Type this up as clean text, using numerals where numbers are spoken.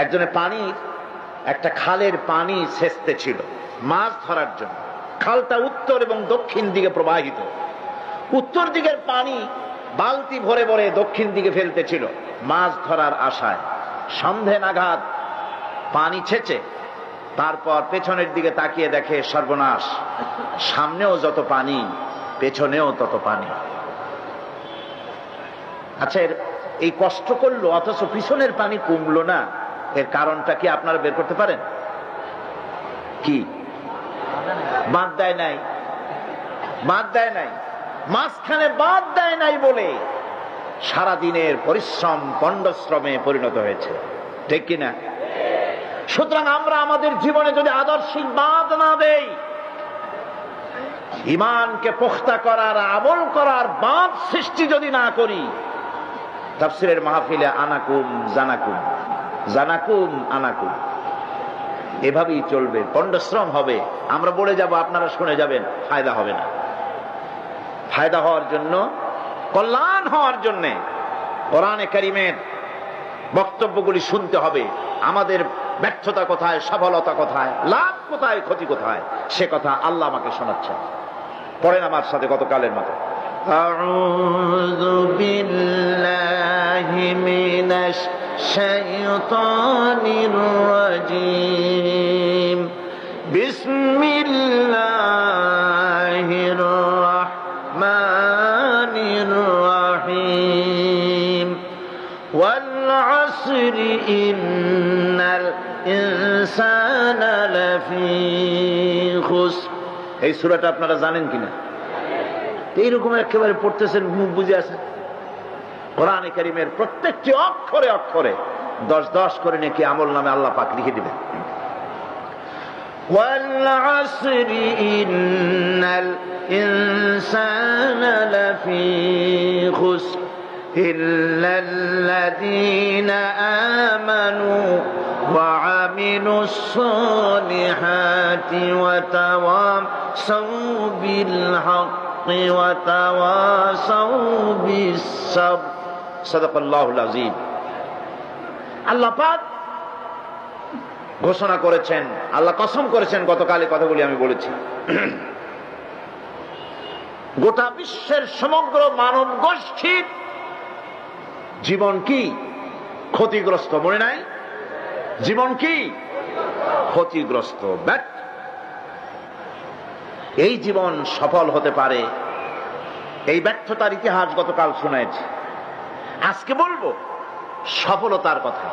একজনের পানির একটা খালের পানি সেচতে ছিল মাছ ধরার জন্য। খালটা উত্তর এবং দক্ষিণ দিকে প্রবাহিত। উত্তর দিকের পানি বালতি ভরে ভরে দক্ষিণ দিকে ফেলতেছিল মাছ ধরার আশায়। সন্ধে নাগাদ পানি ছেচে তারপর পেছনের দিকে তাকিয়ে দেখে সর্বনাশ, সামনেও যত পানি পেছনেও তত পানি। আচ্ছা, এই কষ্ট করলো অথচ পিছনের পানি কমলো না, এর কারণটা কি আপনারা বের করতে পারেন? কি? বাদ দেয় নাই, বাদ দেয় নাই, মাঝখানে বাদ দেয় নাই বলে সারাদিনের পরিশ্রম পণ্ডশ্রমে পরিণত হয়েছে, ঠিক কিনা? সুতরাং আমরা আমাদের জীবনে যদি আদর্শিক বাদ না দেই, ঈমানকে পোক্তা করার আমল করার বাদ সৃষ্টি যদি না করি, তাফসীরের মাহফিলে আনাকুম জানাকুম জানাকুম আনাকুম এভাবেই চলবে, পণ্ডশ্রম হবে, আমরা বলে যাব আপনারা শুনে যাবেন, ফায়দা হবে না। ফায়দা হওয়ার জন্য, কল্যাণ হওয়ার জন্য কোরআনে কারীমের বক্তব্যগুলি শুনতে হবে। আমাদের ব্যর্থতা কোথায়, সফলতা কোথায়, লাভ কোথায়, ক্ষতি কোথায়, সে কথা আল্লাহ আমাকে শোনাচ্ছেন। পড়েন আমার সাথে গতকালের মতো। আউযু বিল্লাহি মিনাশ শাইতানির রাজীম। বিসমিল্লাহির রাহমানির রাহিম। ওয়াল আসরি ইন্নাল ইনসানা লাফি খুসর। এই সূরাটা আপনারা জানেন কিনা? এইরকম একেবারে পড়তেছেন, মুখ বুঝে আছেন। কোরআনে কারীমের প্রত্যেকটি অক্ষরে অক্ষরে 10-10 করে নাকি আমল নামে আল্লাহ পাক লিখে দিবেন। ওয়াল আসরি ইন্নাল ইনসানা লাফি খুসর ইল্লাল্লাযীনা আমানু ওয়া আমিলুস সালিহাতি ওয়া তাওয়াসাউ বিল হাক্কি ওয়া তাওয়াসাউ বিস সাবর। সাদাকাল্লাহুল আযীম। আল্লাহ পাক ঘোষণা করেছেন, আল্লাহ কসম করেছেন, গতকালে কথাগুলি আমি বলেছি, গোটা বিশ্বের সমগ্র মানব গোষ্ঠীর জীবন কি ক্ষতিগ্রস্ত, মনে নাই? জীবন কি ক্ষতিগ্রস্ত, ব্যর্থ। এই জীবন সফল হতে পারে, এই ব্যর্থতার ইতিহাস গতকাল শুনেছি। আজকে বলবো সফলতার কথা।